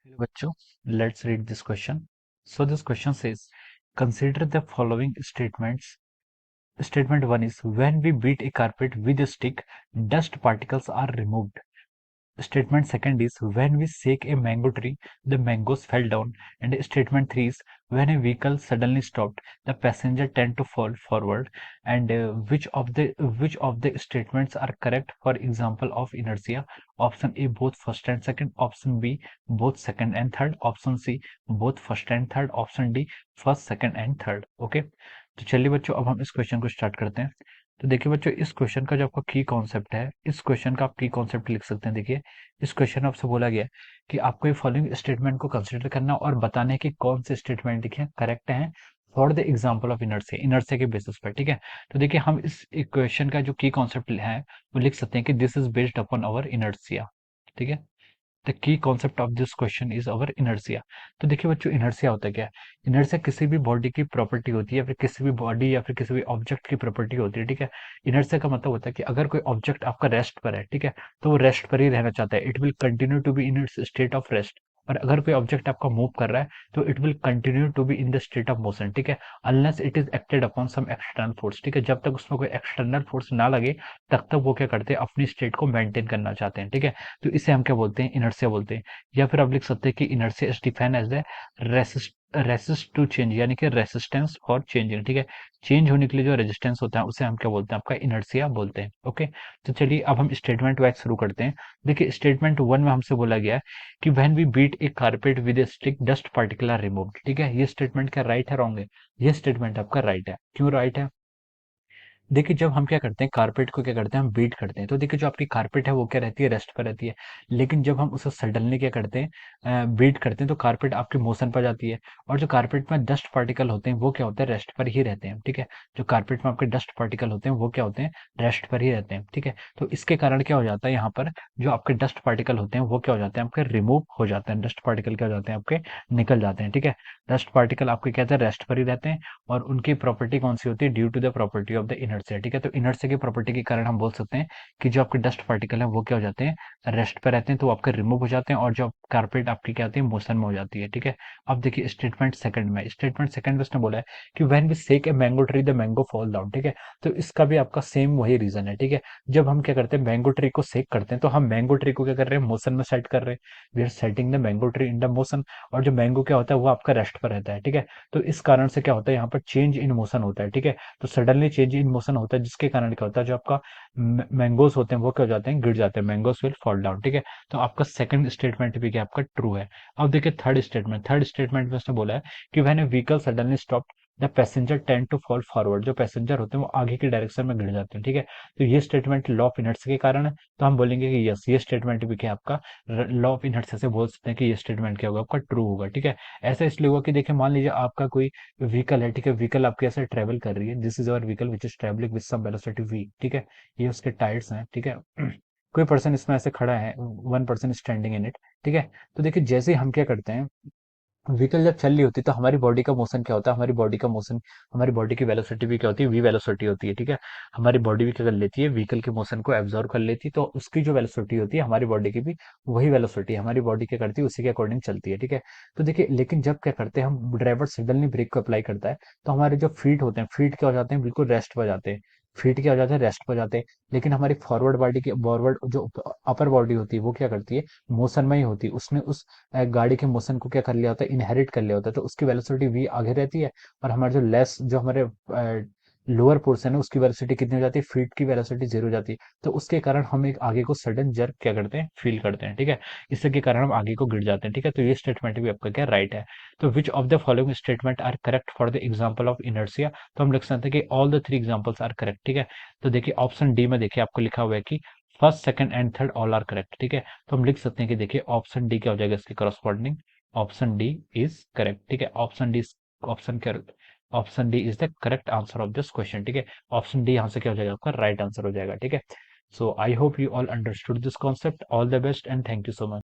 Hello, bachcho. Let's read this question. So this question says, consider the following statements. Statement 1 is, when we beat a carpet with a stick, dust particles are removed. Statement second is, when we shake a mango tree, the mangoes fell down. And statement three is, when a vehicle suddenly stopped, the passenger tend to fall forward. And which of the statements are correct for example of inertia? Option A, both first and second. Option B, both second and third. Option C, both first and third. Option D, first second and third. Okay, तो चलिए बच्चों, अब हम इस question को start करते हैं. तो देखिए बच्चों, इस क्वेश्चन का जो आपका की कॉन्सेप्ट है, इस क्वेश्चन का आप की कॉन्सेप्ट लिख सकते हैं. देखिए, इस क्वेश्चन में आपसे बोला गया है कि आपको ये फॉलोइंग स्टेटमेंट को कंसिडर करना और बताना है कि कौन से स्टेटमेंट देखिए करेक्ट हैं for the example of inertia, inertia के बेसिस पर. ठीक है, तो देखिए हम इस इक्वेशन का जो की कॉन्सेप्ट है वो लिख सकते हैं कि this is based upon our inertia. ठीक है, the key concept of this question is our inertia. तो देखिए बच्चों, इनर्शिया होता है क्या? इनर्शिया किसी भी बॉडी की प्रॉपर्टी होती है, या फिर किसी भी बॉडी या फिर किसी भी ऑब्जेक्ट की प्रॉपर्टी होती है. ठीक है, इनर्शिया का मतलब होता है कि अगर कोई ऑब्जेक्ट आपका रेस्ट पर है, ठीक है, तो वो रेस्ट पर ही रहना चाहता है. It will continue to be in its state of rest. और अगर कोई ऑब्जेक्ट आपका मूव कर रहा है तो it will continue to be in the state of motion. ठीक है, unless it is acted upon some external force. ठीक है, जब तक उसमें कोई एक्सटर्नल फोर्स ना लगे तब तक वो क्या करते हैं, अपनी स्टेट को मेंटेन करना चाहते हैं. ठीक है, तो इसे हम क्या बोलते हैं, इनर्शिया बोलते हैं. या फिर आप लिख सकते हैं कि inertia is defined as the resist to change, यानी कि रेसिस्टेंस फॉर चेंजिंग. ठीक है, चेंज होने के लिए जो रेजिस्टेंस होता है उसे हम क्या बोलते हैं, आपका इनर्शिया बोलते हैं. ओके, तो चलिए अब हम स्टेटमेंट वाइज शुरू करते हैं. देखिए, स्टेटमेंट वन में हमसे बोला गया है कि when we beat a carpet with a stick dust particle are removed. ठीक है, ये स्टेटमेंट क्या राइट है, रॉन्ग है? ये स्टेटमेंट आपका राइट है. क्यों राइट है? देखिए, जब हम क्या करते हैं, कारपेट को क्या करते हैं, हम बीट करते हैं, तो देखिए जो आपकी कारपेट है वो क्या रहती है, रेस्ट पर रहती है. लेकिन जब हम उसे सडनली क्या करते हैं, बीट करते हैं, तो कारपेट आपकी मोशन पर जाती है. और जो कारपेट में डस्ट पार्टिकल होते हैं वो क्या होते हैं, रेस्ट पर ही रहते हैं. ठीक है, जो कारपेट में आपके डस्ट पार्टिकल होते हैं वो क्या होते हैं, रेस्ट पर ही रहते हैं. ठीक है, तो इसके कारण क्या हो जाता है, यहाँ पर जो आपके डस्ट पार्टिकल होते हैं वो क्या हो जाते हैं, आपके रिमूव हो जाते हैं. डस्ट पार्टिकल क्या हो जाते हैं, आपके निकल जाते हैं. ठीक है, डस्ट पार्टिकल आपके कहते हैं रेस्ट पर ही रहते हैं. और उनकी प्रॉपर्टी कौन सी होती है, due to the property of the inertia. ठीक है, तो इनर्शिया की प्रॉपर्टी के कारण हम बोल सकते हैं कि जो आपके डस्ट पार्टिकल हैं वो क्या हो जाते हैं, रेस्ट पे रहते हैं, तो वो आपके रिमूव हो जाते हैं. और जो कारपेट आपकी क्या होती है, मोशन में हो जाती है. ठीक है, अब देखिए स्टेटमेंट सेकंड में, स्टेटमेंट सेकंड में उसने बोला है कि when we shake a mango tree the mango fall down. ठीक है, तो इसका भी आपका सेम वही रीजन है. ठीक है, जब हम क्या करते हैं, मैंगो ट्री को शेक करते हैं, तो हम मैंगो ट्री को क्या कर रहे हैं, मोशन में सेट कर रहे हैं. We are setting the mango tree in the motion. और जो मैंगो क्या होता है वो आपका रेस्ट पर रहता है. ठीक है, तो इस कारण से क्या होता है, यहाँ पर चेंज इन मोशन होता है. ठीक है, तो सडनली चेंज इन मोशन होता है, जिसके कारण क्या होता है, जो आपका मैंगोस होते हैं वो क्या हो जाते हैं, गिर जाते हैं. Mangoes will fall down. ठीक है, तो आपका सेकंड स्टेटमेंट भी क्या आपका ट्रू है. अब देखिए थर्ड स्टेटमेंट में उसने बोला है कि when a vehicle suddenly stop the passenger tend to fall forward. जो पैसेंजर होते हैं वो आगे की डायरेक्शन में गिर जाते हैं. ठीक है, तो ये स्टेटमेंट लॉ ऑफ इनर्शिया के कारण है. तो हम बोलेंगे कि यस, ये स्टेटमेंट भी क्या आपका लॉ ऑफ इनर्शिया से बोल सकते हैं कि ये स्टेटमेंट क्या होगा, आपका ट्रू होगा. ठीक है, ऐसा इसलिए होगा कि देखिए, मान लीजिए आपका कोई व्हीकल है. ठीक है, व्हीकल आपके ऐसे ट्रेवल कर रही है, this is our vehicle which is travelling with some velocity v. ठीक है, ये उसके टायर्स हैं. ठीक है, कोई पर्सन इसमें ऐसे खड़ा है, one person standing in it. ठीक है, तो देखिए जैसे ही हम क्या करते हैं, व्हीकल जब चल रही होती है तो हमारी बॉडी का मोशन क्या होता है, हमारी बॉडी का मोशन, हमारी बॉडी की वेलोसिटी भी क्या होती है, वी वेलोसिटी होती है. ठीक है, हमारी बॉडी भी क्या कर लेती है, व्हीकल के मोशन को एब्जॉर्व कर लेती है. तो उसकी जो वेलोसिटी होती है हमारी बॉडी की भी वही वेलोसिटी हमारी बॉडी क्या करती है, उसी के अकॉर्डिंग चलती है. ठीक है, तो देखिए, लेकिन जब क्या करते हैं हम, ड्राइवर सडनली ब्रेक को अप्लाई करता है, तो हमारे जो फीट होते हैं, फीट क्या हो जाते हैं, बिल्कुल रेस्ट पर जाते हैं. फीट क्या हो जाते हैं, रेस्ट पर जाते हैं. लेकिन हमारी फॉरवर्ड बॉडी की, फॉरवर्ड जो अपर बॉडी होती है वो क्या करती है, मोशन में ही होती है. उसने उस गाड़ी के मोशन को क्या कर लिया होता है, इनहेरिट कर लिया होता है. तो उसकी वेलोसिटी वी आगे रहती है. और हमारे जो हमारे लोअर पोर्शन है उसकी वेलोसिटी कितनी हो जाती है, फीट की वेलोसिटी जीरो हो जाती है. तो उसके कारण हम एक आगे को सडन जर्क क्या करते हैं, फील करते हैं. ठीक है, इससे के कारण हम आगे को गिर जाते हैं. ठीक है, तो ये स्टेटमेंट भी आपका क्या राइट है. तो which of the following statement are correct for the example of inertia? तो हम लिख सकते हैं कि all the three examples are correct. ठीक है, तो देखिए ऑप्शन डी में देखिए आपको लिखा हुआ है कि first second and third all are correct. ठीक है, तो हम लिख सकते हैं कि देखिए ऑप्शन डी क्या हो जाएगा इसके corresponding, option D is correct. ठीक है, ऑप्शन क्या, option D is the correct answer of this question. ठीक है, ऑप्शन डी यहाँ से क्या हो जाएगा, आपका राइट आंसर हो जाएगा. ठीक है, so I hope you all understood this concept. All the best and thank you so much.